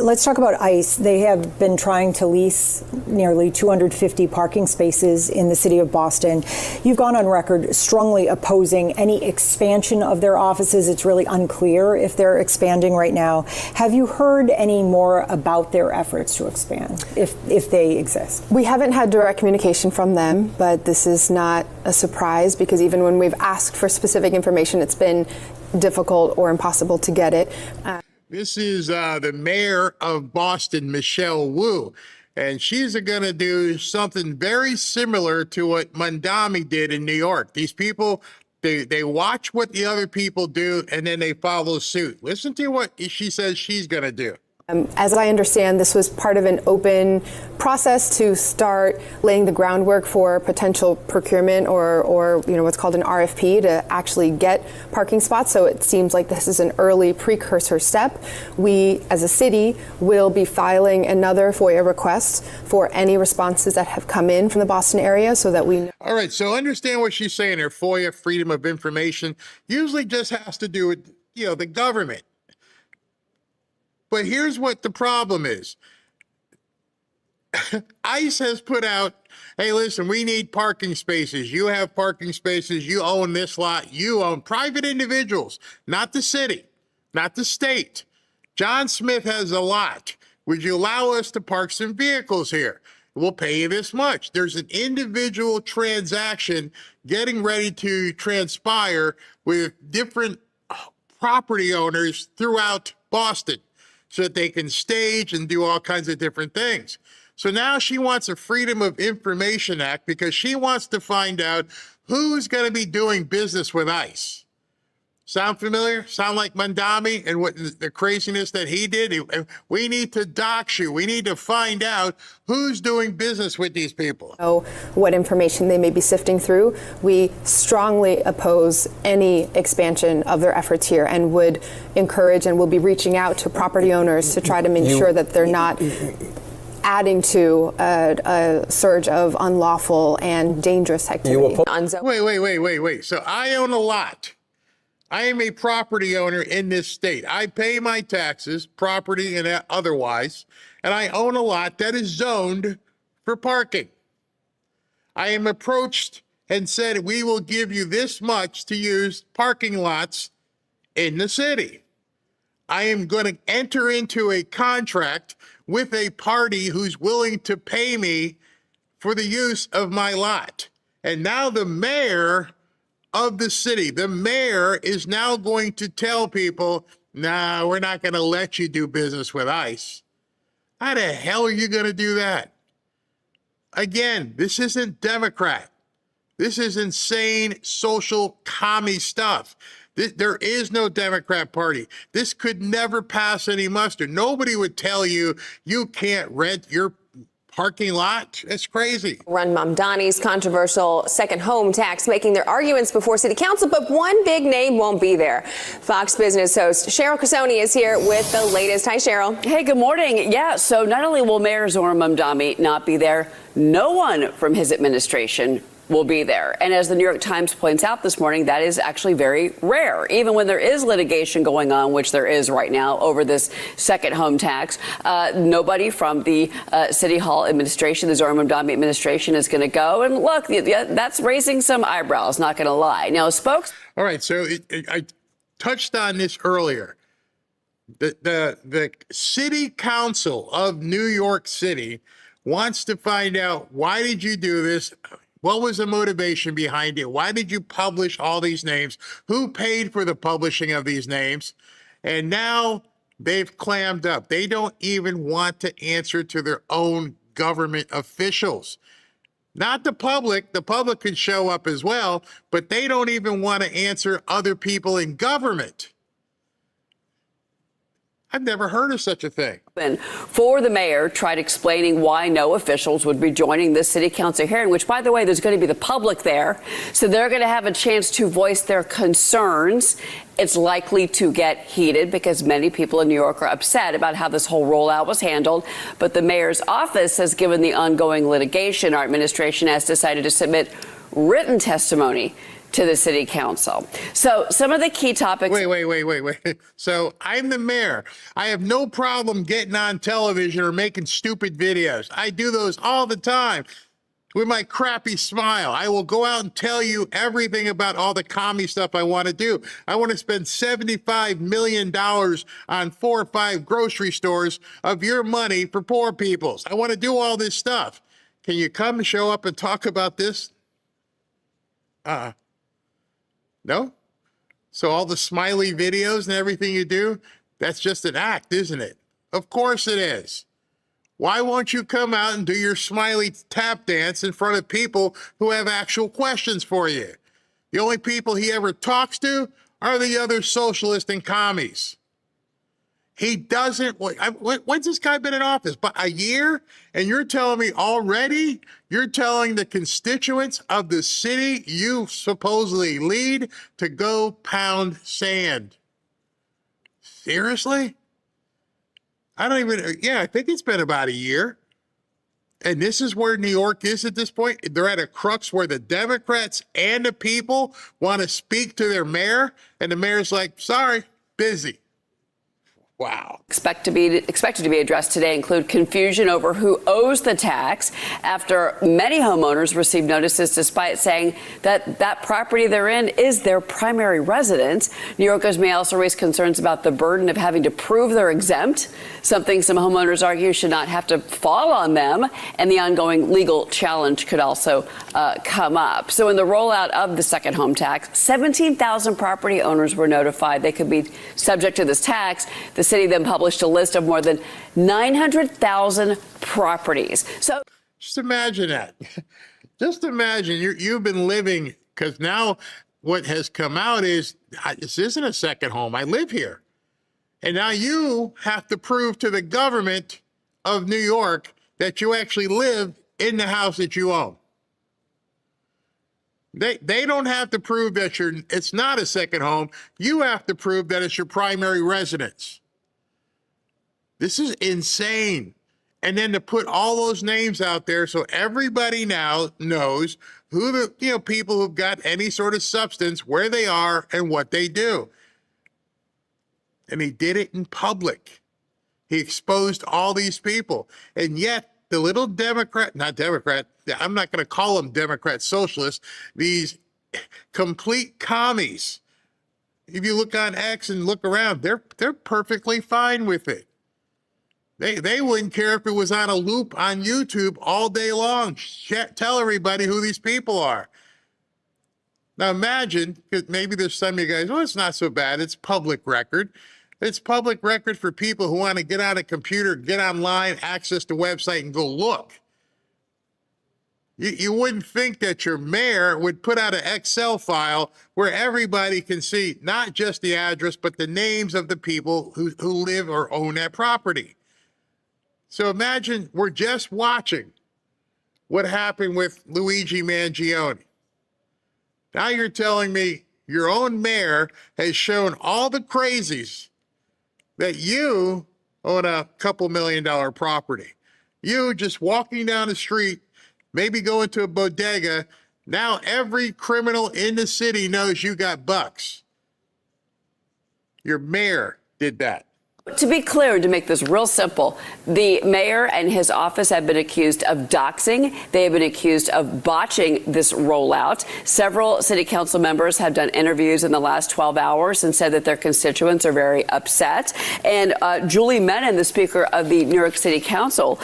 Let's talk about ICE. They have been trying to lease nearly 250 parking spaces in the city of Boston. You've gone on record strongly opposing any expansion of their offices. It's really unclear if they're expanding right now. Have you heard any more about their efforts to expand, if they exist? We haven't had direct communication from them, but this is not a surprise because even when we've asked for specific information, it's been difficult or impossible to get it. This is the mayor of Boston, Michelle Wu, and she's going to do something very similar to what Mamdani did in New York. These people, they watch what the other people do, and then they follow suit. Listen to what she says she's going to do. As I understand, this was part of an open process to start laying the groundwork for potential procurement or what's called an RFP to actually get parking spots. So it seems like this is an early precursor step. We, as a city, will be filing another FOIA request for any responses that have come in from the Boston area so that we know. All right, so understand what she's saying here. FOIA, freedom of information, usually just has to do with, the government. But here's what the problem is. ICE has put out, hey, listen, we need parking spaces. You have parking spaces. You own this lot. You own private individuals, not the city, not the state. John Smith has a lot. Would you allow us to park some vehicles here? We'll pay you this much. There's an individual transaction getting ready to transpire with different property owners throughout Boston, so that they can stage and do all kinds of different things. So now she wants a Freedom of Information Act because she wants to find out who's going to be doing business with ICE. Sound familiar? Sound like Mamdani and what the craziness that he did? We need to dox you. We need to find out who's doing business with these people. Know what information they may be sifting through. We strongly oppose any expansion of their efforts here and would encourage and will be reaching out to property owners to try to make sure that they're not adding to a surge of unlawful and dangerous activity. Wait. So I own a lot. I am a property owner in this state. I pay my taxes, property and otherwise, and I own a lot that is zoned for parking. I am approached and said, we will give you this much to use parking lots in the city. I am going to enter into a contract with a party who's willing to pay me for the use of my lot. And now the mayor of the city, the mayor is now going to tell people, nah, we're not going to let you do business with ICE. How the hell are you going to do that? Again, this isn't Democrat. This is insane social commie stuff. There is no Democrat Party. This could never pass any muster. Nobody would tell you you can't rent your parking lot. It's crazy. Run Mamdani's controversial second home tax making their arguments before city council, but one big name won't be there. Fox Business host Cheryl Casoni is here with the latest. Hi, Cheryl. Hey, good morning. Yeah, so not only will Mayor Zohran Mamdani not be there, no one from his administration will be there. And as the New York Times points out this morning, that is actually very rare. Even when there is litigation going on, which there is right now over this second home tax, nobody from the City Hall administration, the Zohran Mamdani administration, is going to go. And look, that's raising some eyebrows, not going to lie. Now, All right, so I touched on this earlier. The City Council of New York City wants to find out, why did you do this? What was the motivation behind it? Why did you publish all these names? Who paid for the publishing of these names? And now they've clammed up. They don't even want to answer to their own government officials. Not the public. The public can show up as well, but they don't even want to answer other people in government. I've never heard of such a thing. For the mayor, tried explaining why no officials would be joining this city council hearing, which, by the way, there's going to be the public there. So they're going to have a chance to voice their concerns. It's likely to get heated because many people in New York are upset about how this whole rollout was handled. But the mayor's office has, given the ongoing litigation, our administration has decided to submit written testimony to the city council. So some of the key topics. Wait. So I'm the mayor. I have no problem getting on television or making stupid videos. I do those all the time with my crappy smile. I will go out and tell you everything about all the commie stuff I want to do. I want to spend $75 million on 4 or 5 grocery stores of your money for poor peoples. I want to do all this stuff. Can you come and show up and talk about this? No? So all the smiley videos and everything you do, that's just an act, isn't it? Of course it is. Why won't you come out and do your smiley tap dance in front of people who have actual questions for you? The only people he ever talks to are the other socialists and commies. He doesn't, when's this guy been in office? But a year? And you're telling me already, you're telling the constituents of the city you supposedly lead to go pound sand. Seriously? I think it's been about a year. And this is where New York is at this point. They're at a crux where the Democrats and the people want to speak to their mayor, and the mayor's like, sorry, busy. Wow. Expected to be addressed today include confusion over who owes the tax after many homeowners received notices despite saying that property they're in is their primary residence. New Yorkers may also raise concerns about the burden of having to prove they're exempt, something some homeowners argue should not have to fall on them, and the ongoing legal challenge could also come up. So in the rollout of the second home tax, 17,000 property owners were notified they could be subject to this tax. The city then published a list of more than 900,000 properties. So just imagine that. Just imagine you've been living, because now what has come out is this isn't a second home. I live here. And now you have to prove to the government of New York that you actually live in the house that you own. They don't have to prove that it's not a second home. You have to prove that it's your primary residence. This is insane. And then to put all those names out there so everybody now knows who the people who've got any sort of substance, where they are and what they do. And he did it in public. He exposed all these people. And yet the little I'm not going to call them Democrat socialists, these complete commies. If you look on X and look around, they're perfectly fine with it. They wouldn't care if it was on a loop on YouTube all day long. Tell everybody who these people are. Now imagine, because maybe there's some of you guys, it's not so bad. It's public record. It's public record for people who want to get on a computer, get online, access the website, and go look. You wouldn't think that your mayor would put out an Excel file where everybody can see not just the address, but the names of the people who live or own that property. So imagine we're just watching what happened with Luigi Mangione. Now you're telling me your own mayor has shown all the crazies that you own a couple $1 million property. You just walking down the street, maybe going to a bodega. Now every criminal in the city knows you got bucks. Your mayor did that. To be clear, to make this real simple, the mayor and his office have been accused of doxing. They have been accused of botching this rollout. Several city council members have done interviews in the last 12 hours and said that their constituents are very upset. And Julie Menin, the speaker of the New York City Council,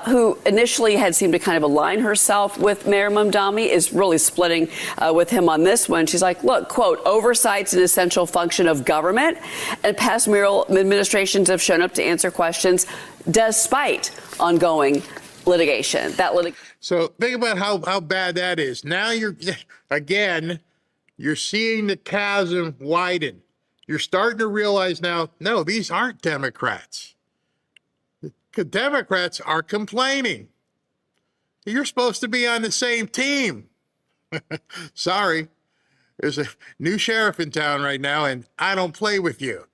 who initially had seemed to kind of align herself with Mayor Mamdani, is really splitting with him on this one. She's like, look, quote, oversight's an essential function of government, and past mayoral administrations have shown up to answer questions despite ongoing litigation. So think about how bad that is. Now you're seeing the chasm widen. You're starting to realize now, no, these aren't Democrats. The Democrats are complaining. You're supposed to be on the same team. Sorry. There's a new sheriff in town right now, and I don't play with you.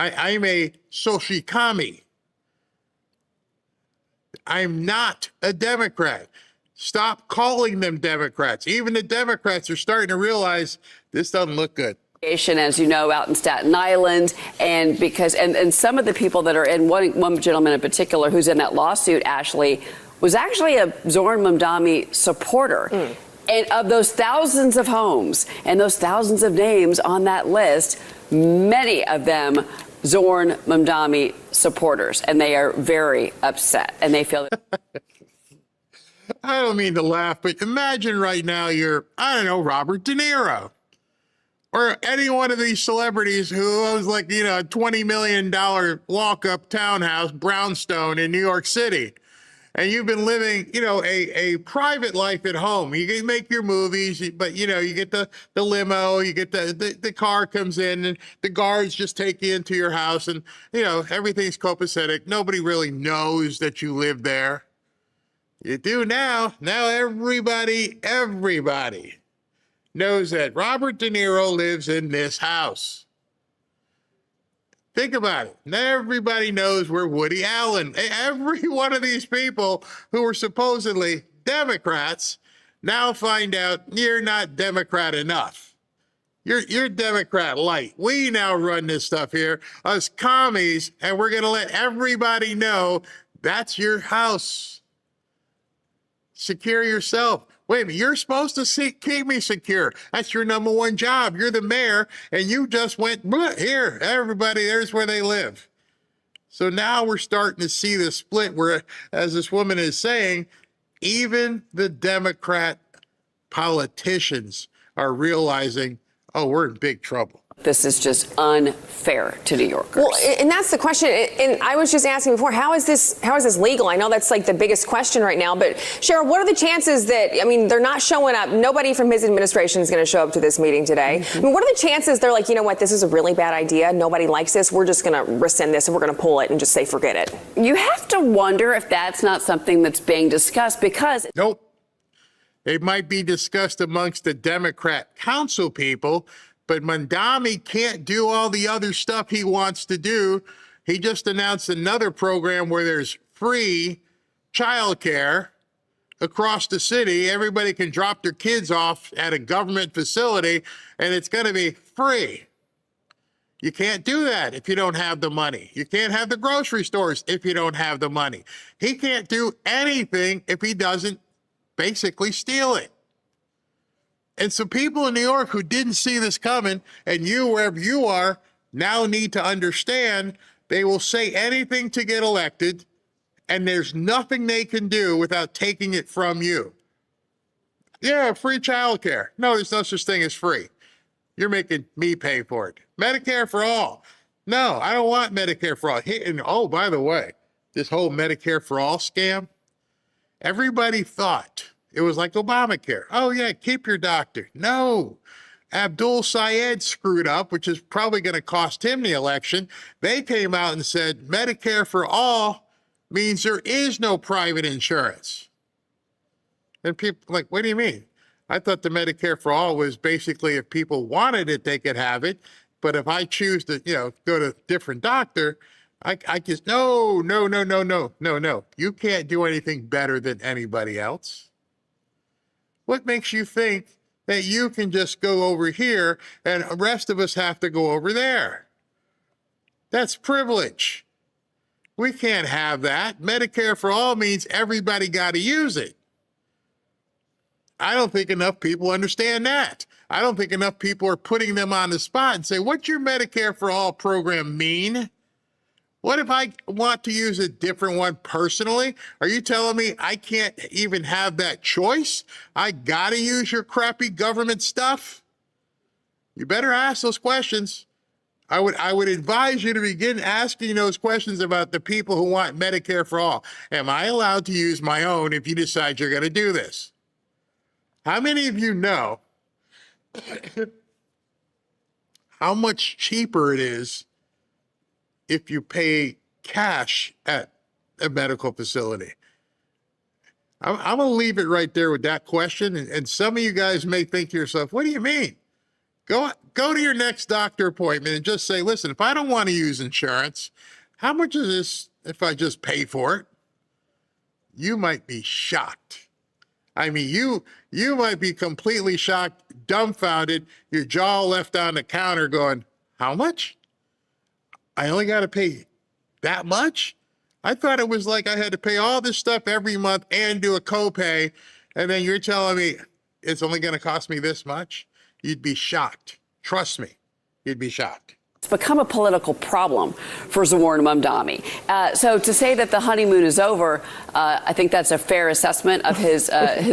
I'm a social commie. I'm not a Democrat. Stop calling them Democrats. Even the Democrats are starting to realize this doesn't look good. As you know, out in Staten Island, and because and some of the people that are in, one gentleman in particular who's in that lawsuit, Ashley, was actually a Zoran Mamdani supporter. And of those thousands of homes and those thousands of names on that list, many of them Zoran Mamdani supporters, and they are very upset, and they feel that I don't mean to laugh, but imagine right now you're, I don't know, Robert De Niro. Or any one of these celebrities who owns like, a $20 million walk-up townhouse, brownstone in New York City. And you've been living, a private life at home. You can make your movies, but, you get the limo, you get the car comes in, and the guards just take you into your house, and, everything's copacetic. Nobody really knows that you live there. You do now. Now everybody knows that Robert De Niro lives in this house. Think about it. Now everybody knows where Woody Allen, every one of these people who were supposedly Democrats now find out you're not Democrat enough. You're Democrat light. We now run this stuff here, us commies, and we're going to let everybody know that's your house. Secure yourself. Wait a minute, you're supposed to keep me secure. That's your number one job. You're the mayor, and you just went, here, everybody, there's where they live. So now we're starting to see the split where, as this woman is saying, even the Democrat politicians are realizing, oh, we're in big trouble. this is just unfair to New Yorkers. Well, and that's the question. And I was just asking before, how is this legal? I know that's like the biggest question right now. But Cheryl, what are the chances that, I mean, they're not showing up? Nobody from his administration is going to show up to this meeting today. Mm-hmm. I mean, what are the chances they're like, you know what, this is a really bad idea. Nobody likes this. We're just going to rescind this and we're going to pull it and just say, forget it. You have to wonder if that's not something that's being discussed because. Nope. It might be discussed amongst the Democrat council people, but Mamdani can't do all the other stuff he wants to do. He just announced another program where there's free childcare across the city. Everybody can drop their kids off at a government facility, and it's going to be free. You can't do that if you don't have the money. You can't have the grocery stores if you don't have the money. He can't do anything if he doesn't basically steal it. And so people in New York who didn't see this coming, and you, wherever you are, now need to understand they will say anything to get elected, and there's nothing they can do without taking it from you. Yeah, free childcare. No, there's no such thing as free. You're making me pay for it. Medicare for all. No, I don't want Medicare for all. And oh, by the way, this whole Medicare for all scam, everybody thought it was like Obamacare. Oh, yeah, keep your doctor. No. Abdul Syed screwed up, which is probably going to cost him the election. They came out and said Medicare for all means there is no private insurance. And people like, what do you mean? I thought the Medicare for all was basically if people wanted it, they could have it. But if I choose to, go to a different doctor, I just, no. You can't do anything better than anybody else. What makes you think that you can just go over here and the rest of us have to go over there? That's privilege. We can't have that. Medicare for all means everybody got to use it. I don't think enough people understand that. I don't think enough people are putting them on the spot and say, what's your Medicare for all program mean? What if I want to use a different one personally? Are you telling me I can't even have that choice? I got to use your crappy government stuff? You better ask those questions. I would advise you to begin asking those questions about the people who want Medicare for all. Am I allowed to use my own if you decide you're going to do this? How many of you know how much cheaper it is if you pay cash at a medical facility? I'm going to leave it right there with that question. And some of you guys may think to yourself, what do you mean? Go to your next doctor appointment and just say, listen, if I don't want to use insurance, how much is this if I just pay for it? You might be shocked. I mean, you might be completely shocked, dumbfounded, your jaw left on the counter going, how much? I only got to pay that much? I thought it was like I had to pay all this stuff every month and do a copay, and then you're telling me it's only going to cost me this much? You'd be shocked. Trust me, you'd be shocked. It's become a political problem for Zoran Mamdani. So to say that the honeymoon is over, I think that's a fair assessment of his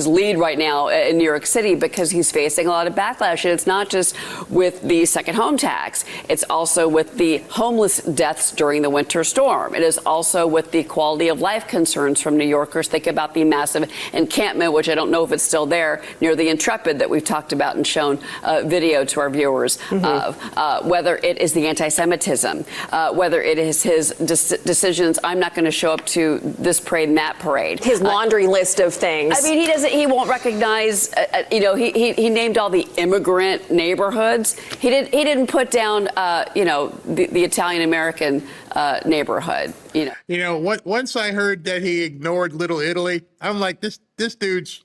lead right now in New York City, because he's facing a lot of backlash. And it's not just with the second home tax. It's also with the homeless deaths during the winter storm. It is also with the quality of life concerns from New Yorkers. Think about the massive encampment, which I don't know if it's still there, near the Intrepid that we've talked about and shown video to our viewers of. Whether it is the anti-Semitism, whether it is his decisions, I'm not going to show up to this parade and that parade. His laundry list of things. I mean, he won't recognize, he named all the immigrant neighborhoods. He didn't put down, the Italian-American neighborhood, Once I heard that he ignored Little Italy, I'm like, this dude's,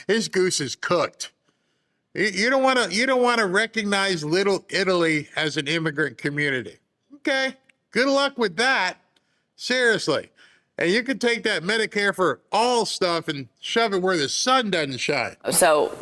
his goose is cooked. You don't want to recognize Little Italy as an immigrant community. Okay, good luck with that. Seriously. And you can take that Medicare for all stuff and shove it where the sun doesn't shine. So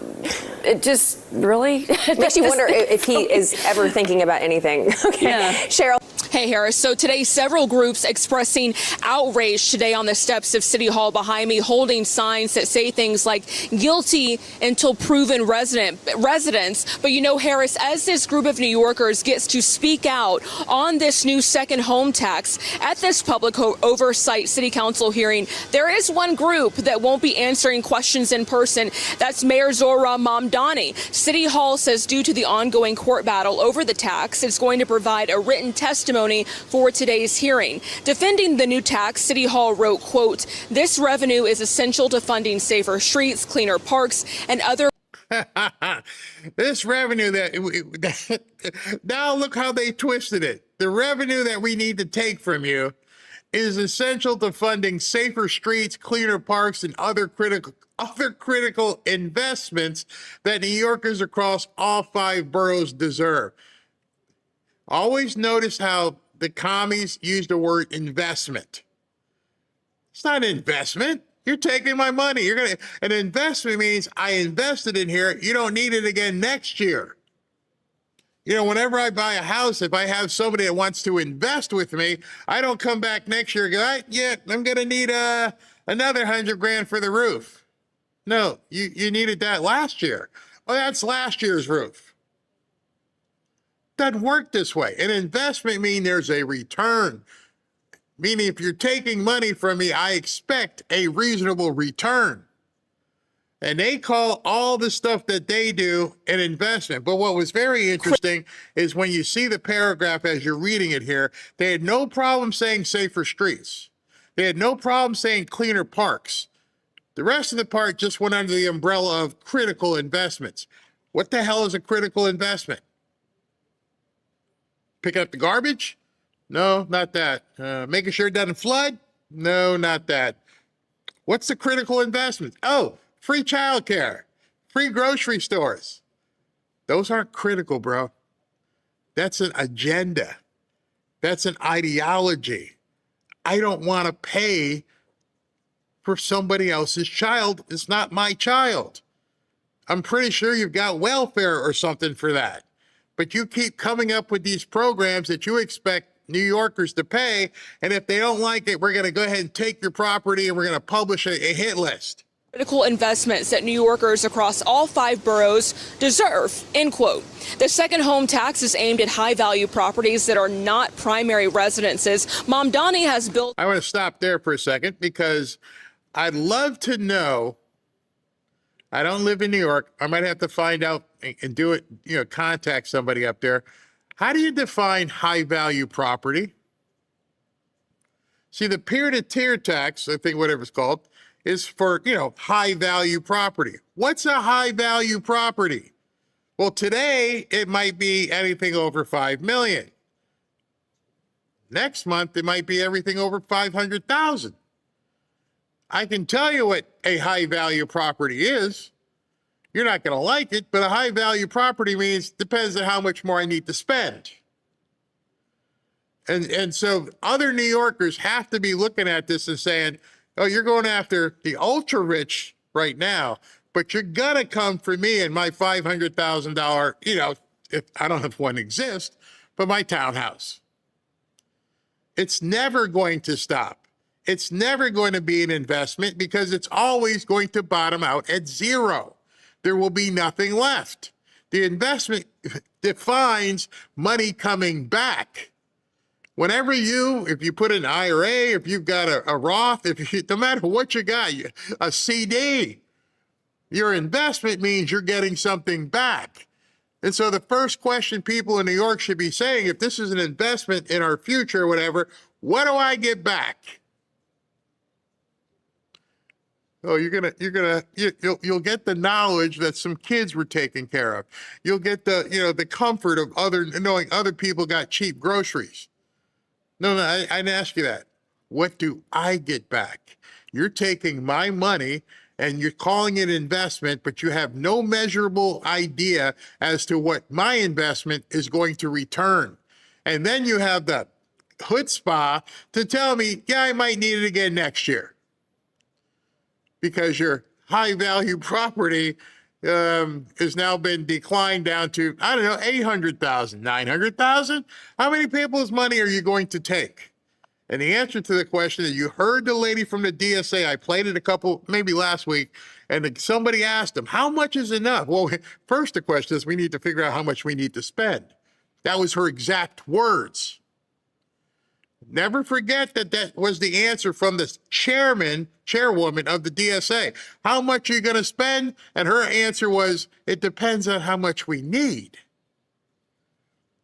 it just really makes you wonder if he is ever thinking about anything. Okay, yeah. Cheryl. Hey, Harris. So today, several groups expressing outrage today on the steps of City Hall behind me, holding signs that say things like guilty until proven residents. But Harris, as this group of New Yorkers gets to speak out on this new second home tax at this public oversight City Council hearing, there is one group that won't be answering questions in person. That's Mayor Zoran Mamdani. City Hall says due to the ongoing court battle over the tax, it's going to provide a written testimony for today's hearing. Defending the new tax, City Hall wrote, quote, "This revenue is essential to funding safer streets, cleaner parks, and other..." This revenue now look how they twisted it. The revenue that we need to take from you is essential to funding safer streets, cleaner parks, and other critical investments that New Yorkers across all 5 boroughs deserve. Always notice how the commies use the word investment. It's not an investment. You're taking my money. An investment means I invested in here. You don't need it again next year. Whenever I buy a house, if I have somebody that wants to invest with me, I don't come back next year and go, I'm going to need another $100,000 for the roof. No, you needed that last year. Oh, that's last year's roof. Doesn't work this way. An investment means there's a return. Meaning if you're taking money from me, I expect a reasonable return. And they call all the stuff that they do an investment. But what was very interesting is when you see the paragraph as you're reading it here, they had no problem saying safer streets. They had no problem saying cleaner parks. The rest of the part just went under the umbrella of critical investments. What the hell is a critical investment? Picking up the garbage? No, not that. Making sure it doesn't flood? No, not that. What's the critical investment? Oh, free childcare, free grocery stores. Those aren't critical, bro. That's an agenda. That's an ideology. I don't want to pay for somebody else's child. It's not my child. I'm pretty sure you've got welfare or something for that. But you keep coming up with these programs that you expect New Yorkers to pay, and if they don't like it, we're going to go ahead and take your property and we're going to publish a hit list. Critical investments that New Yorkers across all 5 boroughs deserve, end quote. The second home tax is aimed at high-value properties that are not primary residences. Mamdani has built... I want to stop there for a second because I'd love to know. I don't live in New York. I might have to find out and do it, contact somebody up there. How do you define high value property? See, the peer-to-tier tax, I think whatever it's called, is for, high value property. What's a high value property? Well, today it might be anything over 5 million. Next month, it might be everything over 500,000. I can tell you what a high value property is. You're not going to like it, but a high value property means depends on how much more I need to spend. And so other New Yorkers have to be looking at this and saying, oh, you're going after the ultra rich right now, but you're going to come for me and my $500,000, if I don't have one exist, but my townhouse. It's never going to stop. It's never going to be an investment because it's always going to bottom out at zero. There will be nothing left. The investment defines money coming back. Whenever if you put an IRA, if you've got a Roth, no matter what you got, a CD, your investment means you're getting something back. And so the first question people in New York should be saying, if this is an investment in our future or whatever, what do I get back? Oh, you'll get the knowledge that some kids were taken care of. You'll get the comfort of knowing other people got cheap groceries. No, I didn't ask you that. What do I get back? You're taking my money and you're calling it investment, but you have no measurable idea as to what my investment is going to return. And then you have the chutzpah to tell me, yeah, I might need it again next year. Because your high value property has now been declined down to, I don't know, 800,000, 900,000. How many people's money are you going to take? And the answer to the question is, you heard the lady from the DSA. I played it maybe last week, and somebody asked them, how much is enough? Well, first the question is, we need to figure out how much we need to spend. That was her exact words. Never forget that was the answer from the chairwoman of the DSA. How much are you going to spend? And her answer was, it depends on how much we need.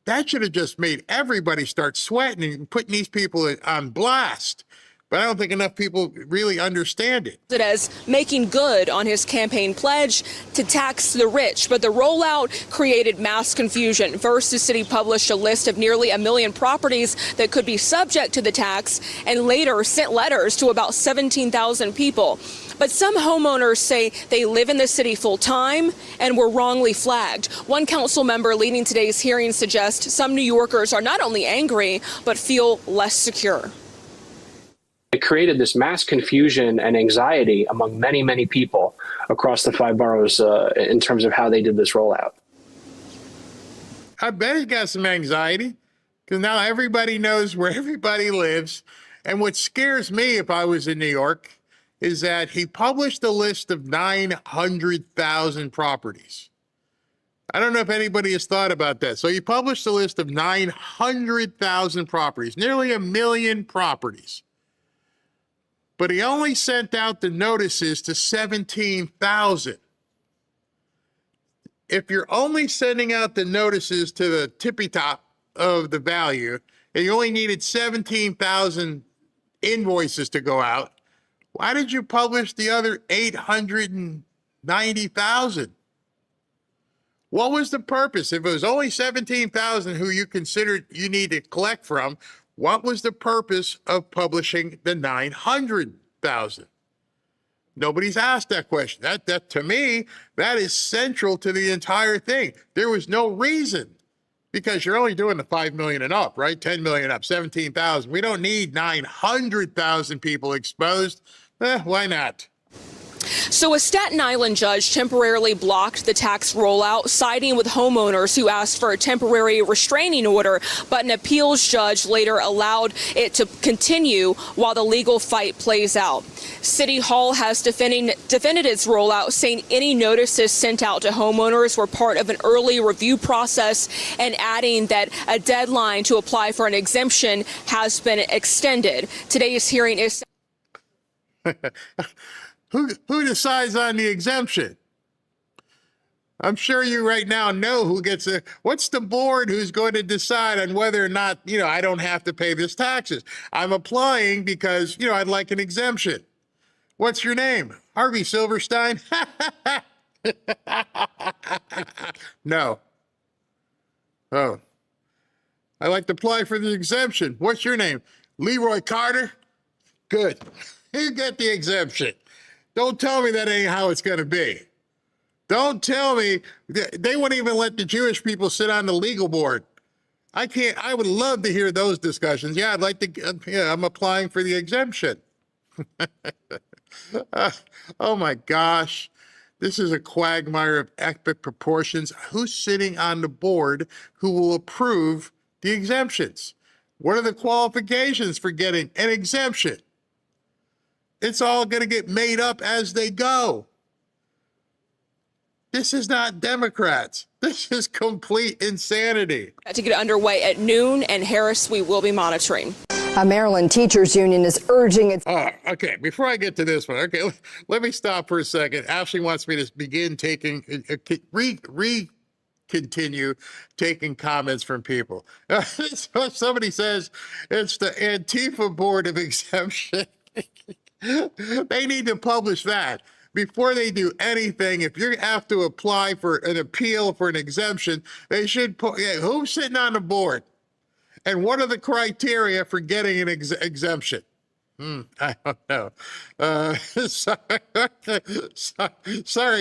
That should have just made everybody start sweating and putting these people on blast. But I don't think enough people really understand it. As making good on his campaign pledge to tax the rich, but the rollout created mass confusion. First, the city published a list of nearly 1 million properties that could be subject to the tax, and later sent letters to about 17,000 people. But some homeowners say they live in the city full time and were wrongly flagged. One council member leading today's hearing suggests some New Yorkers are not only angry, but feel less secure. It created this mass confusion and anxiety among many, many people across the 5 boroughs in terms of how they did this rollout. I bet he got some anxiety because now everybody knows where everybody lives. And what scares me if I was in New York is that he published a list of 900,000 properties. I don't know if anybody has thought about that. So he published a list of 900,000 properties, nearly 1 million properties. But he only sent out the notices to 17,000. If you're only sending out the notices to the tippy top of the value, and you only needed 17,000 invoices to go out, why did you publish the other 890,000? What was the purpose? If it was only 17,000 who you considered you need to collect from, what was the purpose of publishing the 900,000? Nobody's asked that question. That to me, that is central to the entire thing. There was no reason, because you're only doing the 5 million and up, right? 10 million up, 17,000. We don't need 900,000 people exposed. Why not? So a Staten Island judge temporarily blocked the tax rollout, siding with homeowners who asked for a temporary restraining order, but an appeals judge later allowed it to continue while the legal fight plays out. City Hall has defended its rollout, saying any notices sent out to homeowners were part of an early review process, and adding that a deadline to apply for an exemption has been extended. Today's hearing is... Who decides on the exemption? I'm sure you right now know who gets it. What's the board who's going to decide on whether or not, I don't have to pay this taxes? I'm applying because, I'd like an exemption. What's your name? Harvey Silverstein? No. Oh. I'd like to apply for the exemption. What's your name? Leroy Carter? Good. You get the exemption. Don't tell me that ain't how it's going to be. Don't tell me they wouldn't even let the Jewish people sit on the legal board. I would love to hear those discussions. Yeah, I'd like to, I'm applying for the exemption. Oh my gosh. This is a quagmire of epic proportions. Who's sitting on the board who will approve the exemptions? What are the qualifications for getting an exemption? It's all going to get made up as they go. This is not Democrats. This is complete insanity. To get underway at noon, and Harris, we will be monitoring. A Maryland teachers union is urging its... Okay, before I get to this one, okay, let me stop for a second. Ashley wants me to begin taking, continue taking comments from people. Somebody says it's the Antifa Board of Exemption. They need to publish that. Before they do anything, if you have to apply for an appeal for an exemption, they should put, who's sitting on the board? And what are the criteria for getting an exemption? I don't know. Sorry,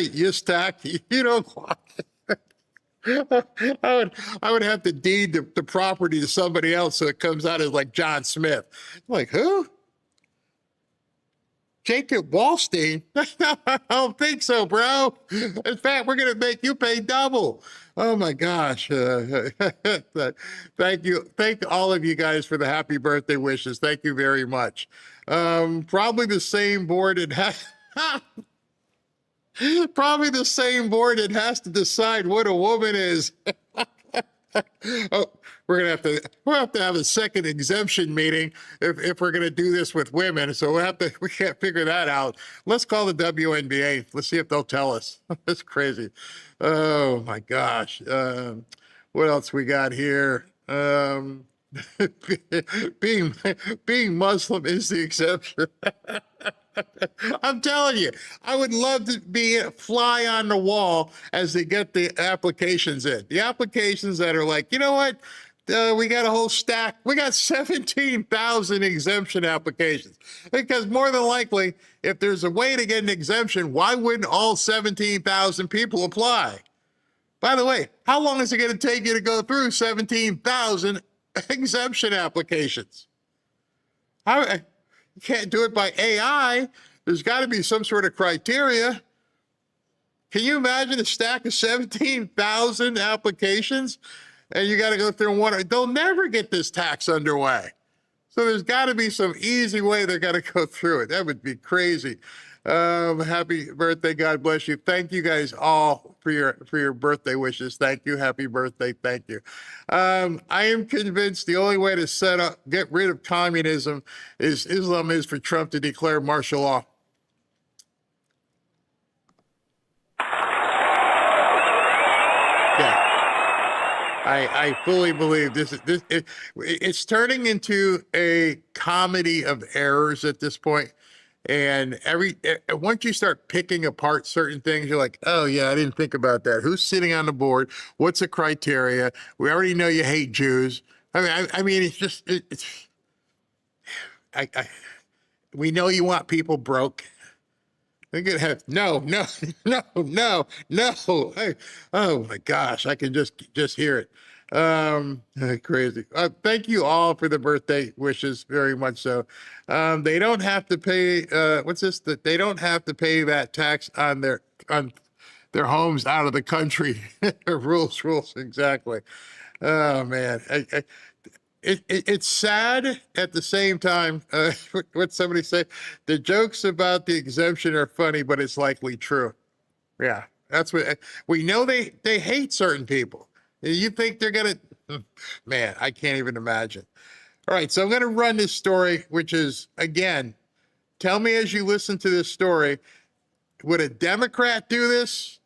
Ustak, you don't want it. I would have to deed the property to somebody else so it comes out as like John Smith. I'm like, who? Jacob Wallstein? I don't think so, bro. In fact, we're going to make you pay double. Oh my gosh. Thank you. Thank all of you guys for the happy birthday wishes. Thank you very much. Probably the same board that has to decide what a woman is. Oh, we're gonna have to have a second exemption meeting if we're gonna do this with women. So we can't figure that out. Let's call the WNBA. Let's see if they'll tell us. That's crazy. Oh my gosh. What else we got here? Being Muslim is the exception. I'm telling you, I would love to be a fly on the wall as they get the applications in. The applications that are like, you know what? We got a whole stack. We got 17,000 exemption applications. Because more than likely, if there's a way to get an exemption, why wouldn't all 17,000 people apply? By the way, how long is it going to take you to go through 17,000 exemption applications? You can't do it by AI. There's got to be some sort of criteria. Can you imagine a stack of 17,000 applications and you got to go through one? They'll never get this tax underway. So there's got to be some easy way they're going to go through it. That would be crazy. Happy birthday. God bless you. Thank you guys all for your birthday wishes. Thank you. Happy birthday. Thank you. I am convinced the only way to get rid of communism is for Trump to declare martial law. Yeah. I fully believe it's turning into a comedy of errors at this point. And once you start picking apart certain things, you're like, oh yeah, I didn't think about that. Who's sitting on the board? What's the criteria? We already know you hate Jews. I mean, it's just, we know you want people broke. They could have, no. Hey, oh my gosh, I can just hear it. Crazy. Thank you all for the birthday wishes, very much so. They don't have to pay, they don't have to pay that tax on their homes out of the country. rules, exactly. Oh man. It's sad at the same time. What somebody say? The jokes about the exemption are funny, but it's likely true. Yeah, that's what we know. They hate certain people. You think they're gonna? Man, I can't even imagine. All right, so I'm gonna run this story, which is again, tell me as you listen to this story, would a Democrat do this,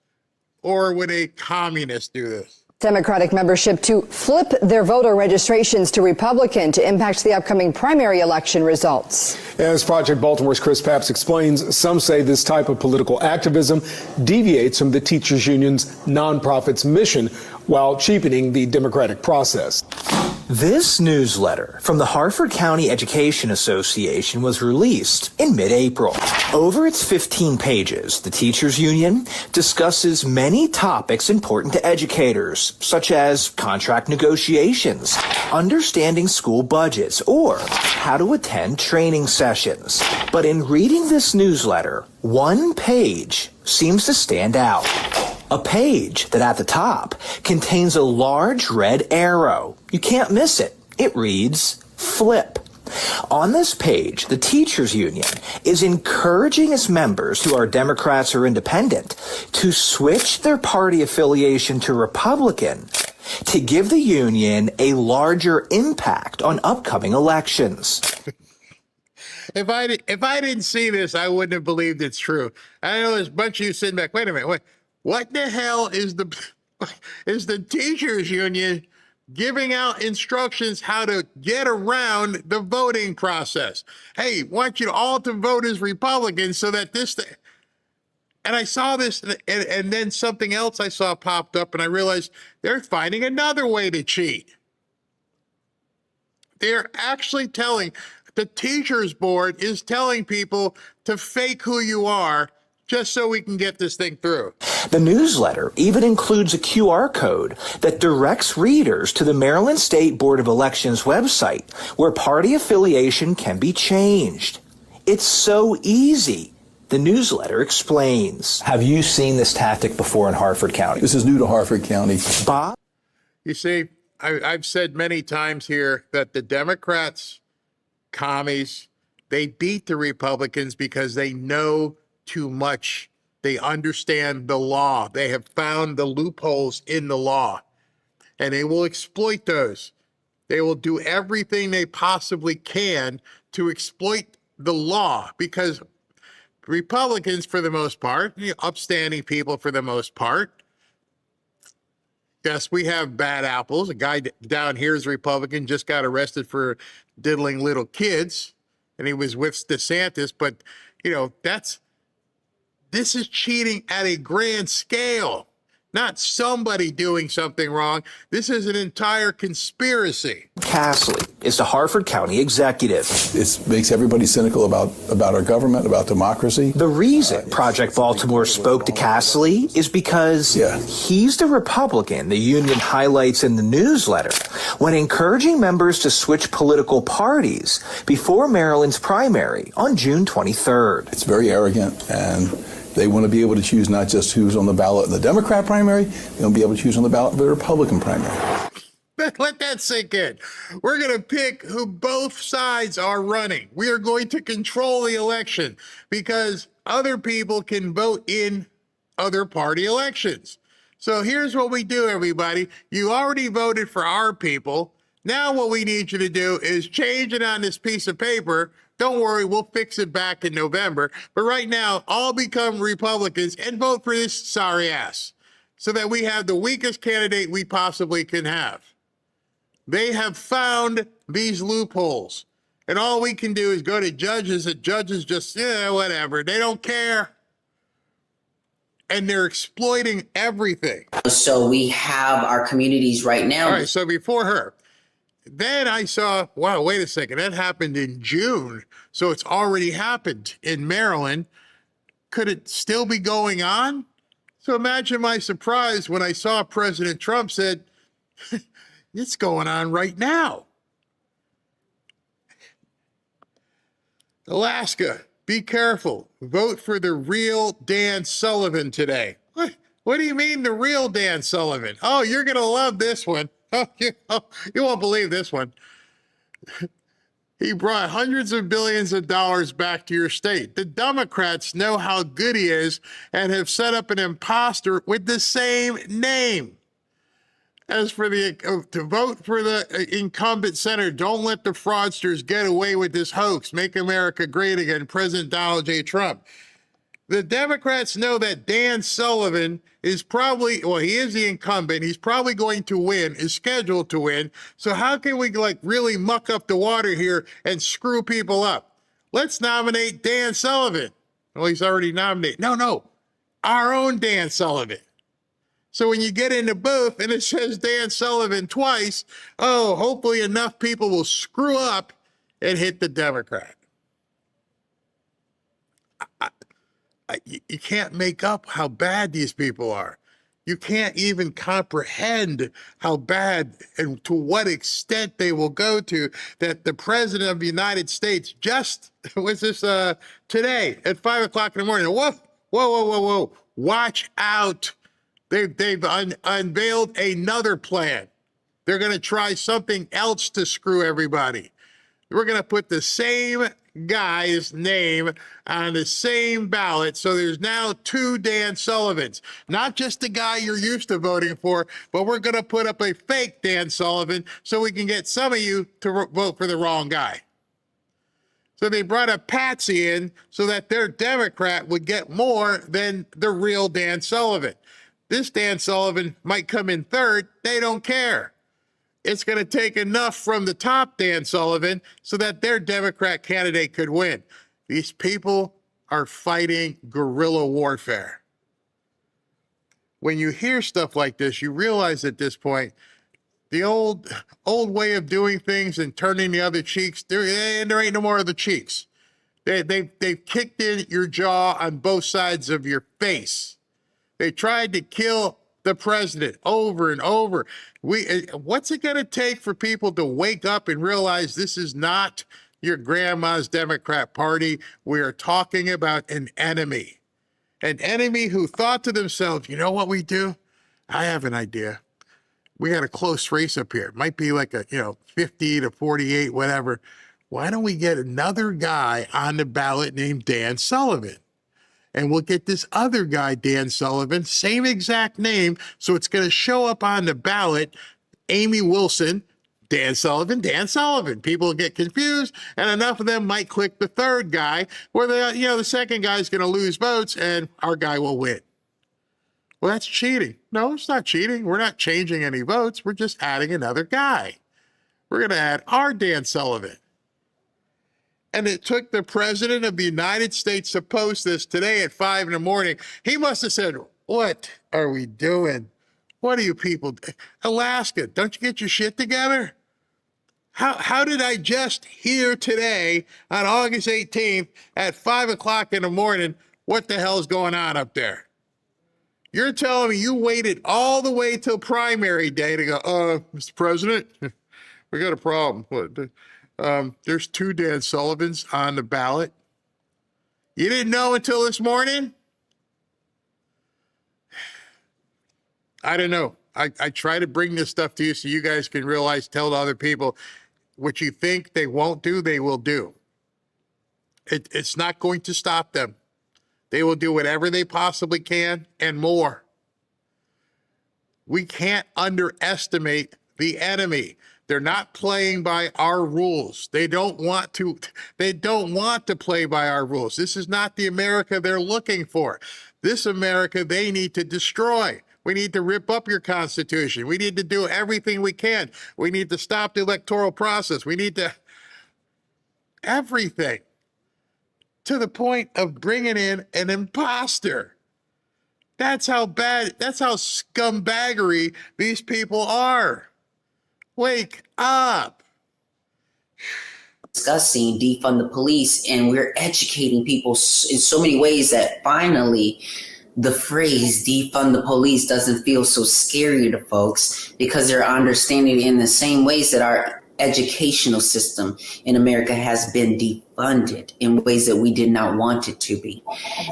or would a communist do this? Democratic membership to flip their voter registrations to Republican to impact the upcoming primary election results. As Project Baltimore's Chris Papps explains, some say this type of political activism deviates from the teachers union's nonprofit's mission while cheapening the democratic process. This newsletter from the Harford County Education Association was released in mid-April. Over its 15 pages, the Teachers Union discusses many topics important to educators, such as contract negotiations, understanding school budgets, or how to attend training sessions. But in reading this newsletter, one page seems to stand out. A page that at the top contains a large red arrow. You can't miss it. It reads, flip. On this page, the Teachers Union is encouraging its members who are Democrats or independent to switch their party affiliation to Republican to give the union a larger impact on upcoming elections. If I didn't see this, I wouldn't have believed it's true. I know there's a bunch of you sitting back. Wait a minute. What the hell is the teachers union giving out instructions how to get around the voting process? Hey, want you all to vote as Republicans so that this thing. And I saw this, and then something else I saw popped up, and I realized they're finding another way to cheat. They're actually telling, the teachers board is telling people to fake who you are just so we can get this thing through. The newsletter even includes a QR code that directs readers to the Maryland State Board of Elections website, where party affiliation can be changed. It's so easy. The newsletter explains. Have you seen this tactic before in Harford County? This is new to Harford County. Bob? You see, I've said many times here that the Democrats, commies, they beat the Republicans because they know too much. They understand the law. They have found the loopholes in the law, and they will exploit those. They will do everything they possibly can to exploit the law, because Republicans, for the most part, upstanding people for the most part, yes, we have bad apples. A guy down here is Republican, just got arrested for diddling little kids, and he was with DeSantis, but, this is cheating at a grand scale, not somebody doing something wrong. This is an entire conspiracy. Castley is the Harford County executive. It makes everybody cynical about our government, about democracy. The reason Project Baltimore spoke to Castley is because he's the Republican the union highlights in the newsletter when encouraging members to switch political parties before Maryland's primary on June 23rd. It's very arrogant, and they want to be able to choose not just who's on the ballot in the Democrat primary, they want to be able to choose on the ballot for the Republican primary. Let that sink in. We're going to pick who both sides are running. We are going to control the election because other people can vote in other party elections. So here's what we do, everybody. You already voted for our people. Now what we need you to do is change it on this piece of paper. Don't worry, we'll fix it back in November. But right now, all become Republicans and vote for this sorry ass so that we have the weakest candidate we possibly can have. They have found these loopholes. And all we can do is go to judges, and judges just, whatever. They don't care. And they're exploiting everything. So we have our communities right now. All right, so before her. Then I saw, wow, wait a second, that happened in June. So it's already happened in Maryland. Could it still be going on? So imagine my surprise when I saw President Trump said, it's going on right now. Alaska, be careful. Vote for the real Dan Sullivan today. What do you mean the real Dan Sullivan? Oh, you're going to love this one. You won't believe this one. He brought hundreds of billions of dollars back to your state. The Democrats know how good he is and have set up an imposter with the same name. As for to vote for the incumbent senator, don't let the fraudsters get away with this hoax. Make America great again, President Donald J. Trump. The Democrats know that Dan Sullivan is probably, he is the incumbent. He's probably going to win, is scheduled to win. So how can we really muck up the water here and screw people up? Let's nominate Dan Sullivan. Well, he's already nominated. No, our own Dan Sullivan. So when you get in the booth and it says Dan Sullivan twice, oh, hopefully enough people will screw up and hit the Democrat. You can't make up how bad these people are. You can't even comprehend how bad and to what extent they will go to, that the president of the United States just was this today at 5 o'clock in the morning. Whoa. Watch out. They've unveiled another plan. They're going to try something else to screw everybody. We're going to put the same guy's name on the same ballot. So there's now two Dan Sullivans, not just the guy you're used to voting for, but we're going to put up a fake Dan Sullivan so we can get some of you to vote for the wrong guy. So they brought a patsy in so that their Democrat would get more than the real Dan Sullivan. This Dan Sullivan might come in third. They don't care. It's going to take enough from the top Dan Sullivan so that their Democrat candidate could win. These people are fighting guerrilla warfare. When you hear stuff like this, you realize at this point, the old way of doing things and turning the other cheeks, there ain't no more of the cheeks. They've kicked in your jaw on both sides of your face. They tried to kill the president over and over. What's it going to take for people to wake up and realize this is not your grandma's Democrat Party? We are talking about an enemy who thought to themselves, you know what we do? I have an idea. We got a close race up here. It might be like a 50 to 48, whatever. Why don't we get another guy on the ballot named Dan Sullivan? And we'll get this other guy, Dan Sullivan, same exact name. So it's going to show up on the ballot, Amy Wilson, Dan Sullivan, Dan Sullivan. People get confused, and enough of them might click the third guy, where the second guy is going to lose votes, and our guy will win. Well, that's cheating. No, it's not cheating. We're not changing any votes. We're just adding another guy. We're going to add our Dan Sullivan. And it took the president of the United States to post this today at 5 in the morning. He must have said, what are we doing? What are you people do? Alaska, don't you get your shit together? How did I just hear today on August 18th at 5 o'clock in the morning, what the hell's going on up there? You're telling me you waited all the way till primary day to go, Mr. President, we got a problem. What? There's two Dan Sullivans on the ballot. You didn't know until this morning? I don't know. I try to bring this stuff to you so you guys can realize, tell to other people, what you think they won't do, they will do. It's not going to stop them. They will do whatever they possibly can and more. We can't underestimate the enemy. They're not playing by our rules. They don't want to play by our rules. This is not the America they're looking for. This America they need to destroy. We need to rip up your Constitution. We need to do everything we can. We need to stop the electoral process. We need to everything, to the point of bringing in an imposter. That's how bad, that's how scumbaggery these people are. Wake up. Discussing defund the police, and we're educating people in so many ways that finally the phrase defund the police doesn't feel so scary to folks, because they're understanding in the same ways that our educational system in America has been defunded in ways that we did not want it to be.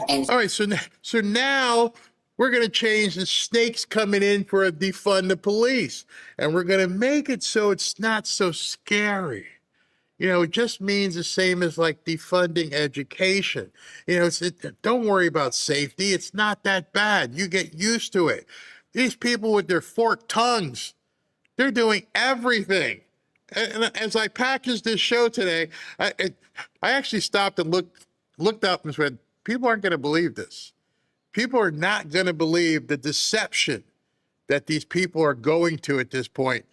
And all right, so now we're going to change the snakes coming in for a defund the police, and we're going to make it so it's not so scary. It just means the same as like defunding education. Don't worry about safety. It's not that bad. You get used to it. These people with their forked tongues, they're doing everything. And as I packaged this show today, I actually stopped and looked up and said, people aren't going to believe this. People are not going to believe the deception that these people are going to at this point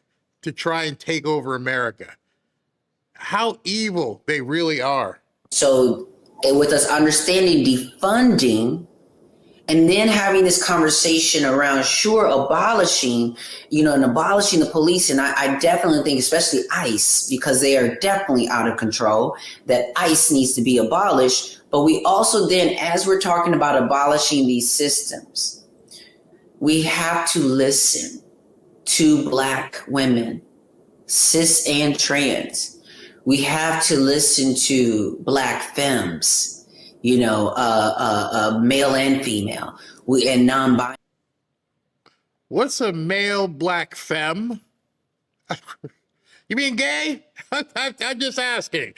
to try and take over America. How evil they really are. so with us understanding defunding And then having this conversation around, sure, abolishing the police. And I definitely think, especially ICE, because they are definitely out of control, that ICE needs to be abolished. But we also then, as we're talking about abolishing these systems, we have to listen to Black women, cis and trans. We have to listen to Black femmes, male and female, and non-binary. What's a male Black femme? You mean gay? I'm just asking.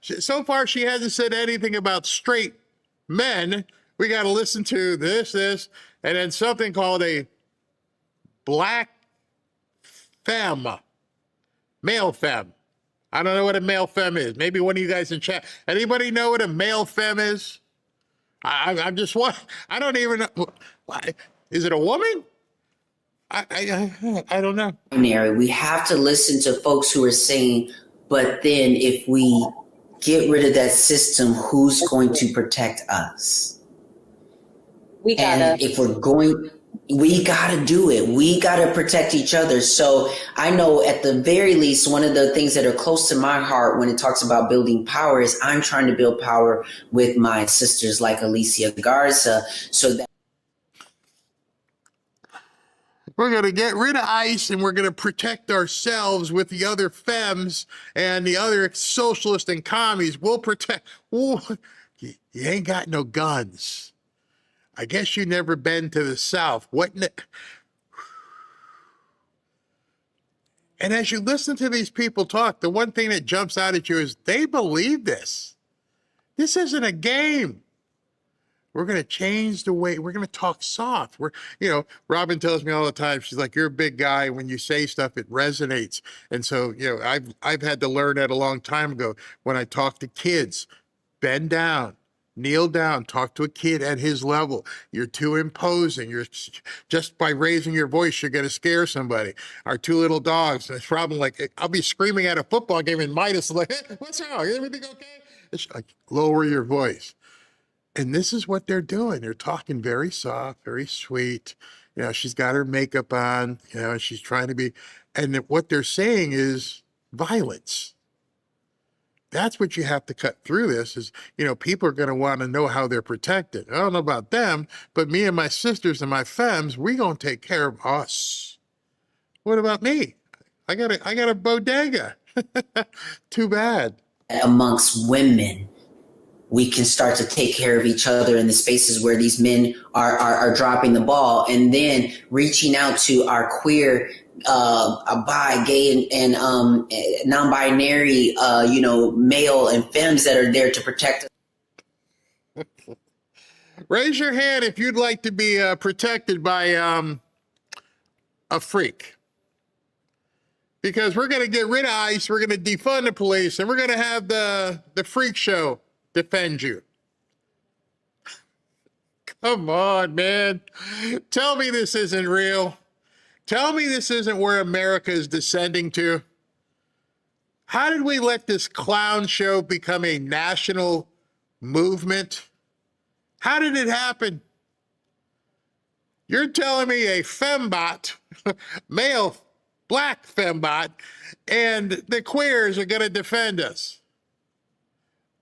So far she hasn't said anything about straight men. We got to listen to this, and then something called a Black femme, male femme. I don't know what a male femme is. Maybe one of you guys in chat. Anybody know what a male femme is? I'm just what I don't even know. Is it a woman? I don't know. We have to listen to folks who are saying, but then if we get rid of that system, who's going to protect us? We gotta do it. We gotta protect each other. So I know at the very least, one of the things that are close to my heart when it talks about building power is I'm trying to build power with my sisters like Alicia Garza, so that we're going to get rid of ICE and we're going to protect ourselves with the other femmes and the other socialists and commies. We'll protect. Ooh, you ain't got no guns. I guess you never been to the South. And as you listen to these people talk, the one thing that jumps out at you is they believe this. This isn't a game. We're going to change the way, we're going to talk soft. Robin tells me all the time, she's like, you're a big guy. When you say stuff, it resonates. And so, I've had to learn that a long time ago. When I talk to kids, bend down, kneel down, talk to a kid at his level. You're too imposing. Just by raising your voice, you're going to scare somebody. Our two little dogs, it's probably like, I'll be screaming at a football game and Midas like, hey, what's wrong? Everything okay? It's like, lower your voice. And this is what they're doing. They're talking very soft, very sweet. She's got her makeup on, and she's trying to be, and what they're saying is violence. That's what you have to cut through this is, people are going to want to know how they're protected. I don't know about them, but me and my sisters and my femmes, we going to take care of us. What about me? I got a bodega. Too bad. Amongst women, we can start to take care of each other in the spaces where these men are dropping the ball, and then reaching out to our queer, bi, gay, and non-binary, male and femmes that are there to protect us. Raise your hand if you'd like to be protected by a freak. Because we're going to get rid of ICE, we're going to defund the police, and we're going to have the freak show defend you. Come on, man. Tell me this isn't real. Tell me this isn't where America is descending to. How did we let this clown show become a national movement? How did it happen? You're telling me a fembot, male Black fembot, and the queers are going to defend us.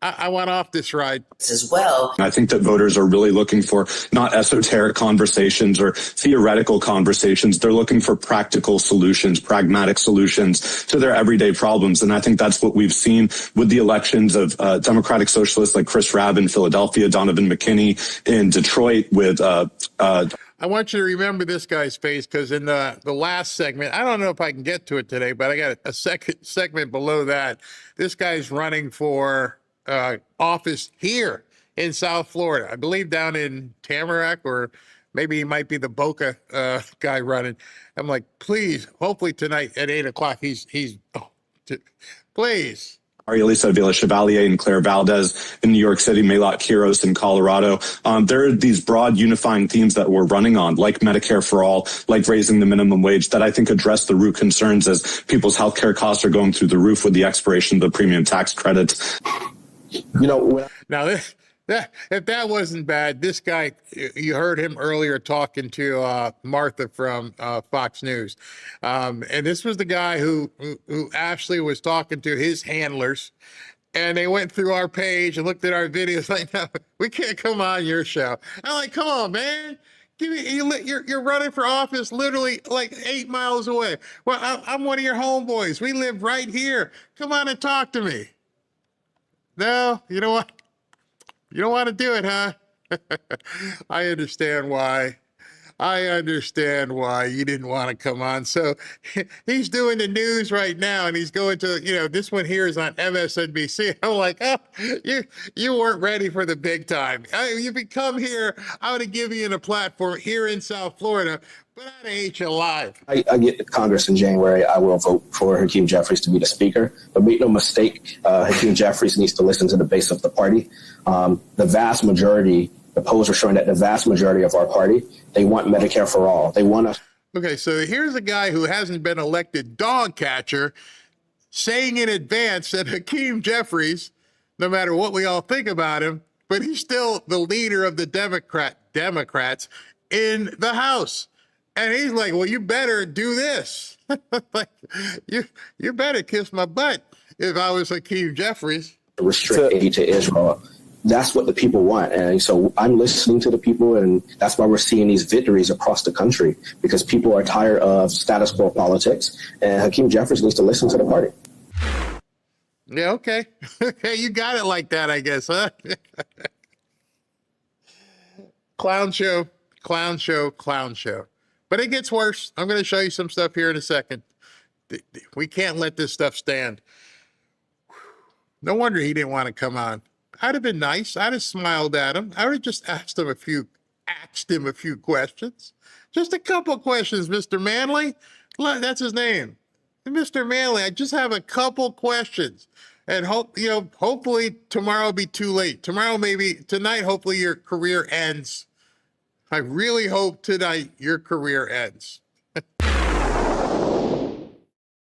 I want off this ride as well. I think that voters are really looking for not esoteric conversations or theoretical conversations. They're looking for practical solutions, pragmatic solutions to their everyday problems. And I think that's what we've seen with the elections of Democratic socialists like Chris Rabb in Philadelphia, Donovan McKinney in Detroit with I want you to remember this guy's face because in the last segment, I don't know if I can get to it today, but I got a second segment below that. This guy's running for office here in South Florida. I believe down in Tamarack, or maybe he might be the Boca guy running. I'm like, please, hopefully tonight at 8 o'clock, please. Elisa Villa Chevalier and Claire Valdez in New York City, Maylot Quiros in Colorado. There are these broad unifying themes that we're running on, like Medicare for all, like raising the minimum wage, that I think address the root concerns as people's healthcare costs are going through the roof with the expiration of the premium tax credits. Now If that wasn't bad, this guy, you heard him earlier talking to Martha from Fox News. And this was the guy who Ashley was talking to his handlers. And they went through our page and looked at our videos like, no, we can't come on your show. I'm like, come on, man. You're running for office literally like 8 miles away. Well, I'm one of your homeboys. We live right here. Come on and talk to me. No, you know what? You don't want to do it, huh? I understand why. I understand why you didn't want to come on. So he's doing the news right now, and he's going to, this one here is on MSNBC. I'm like, oh, you weren't ready for the big time. You come here, I would have given you a platform here in South Florida, but I'd hate you live. I get to Congress in January. I will vote for Hakeem Jeffries to be the speaker. But make no mistake, Hakeem Jeffries needs to listen to the base of the party. The vast majority, the polls are showing that the vast majority of our party, they want Medicare for all. They want us. Okay, so here's a guy who hasn't been elected dog catcher saying in advance that Hakeem Jeffries, no matter what we all think about him, but he's still the leader of the Democrats in the House. And he's like, well, you better do this. Like, you better kiss my butt if I was Hakeem Jeffries. Restrict aid to Israel. That's what the people want. And so I'm listening to the people, and that's why we're seeing these victories across the country, because people are tired of status quo politics, and Hakeem Jeffries needs to listen to the party. Yeah, okay. Okay, you got it like that, I guess, huh? Clown show, clown show, clown show. But it gets worse. I'm going to show you some stuff here in a second. We can't let this stuff stand. No wonder he didn't want to come on. I'd have been nice. I'd have smiled at him. I would have just asked him a few questions. Just a couple questions, Mr. Manley. That's his name. Mr. Manley, I just have a couple questions. And hopefully tomorrow will be too late. Tonight, hopefully your career ends. I really hope tonight your career ends.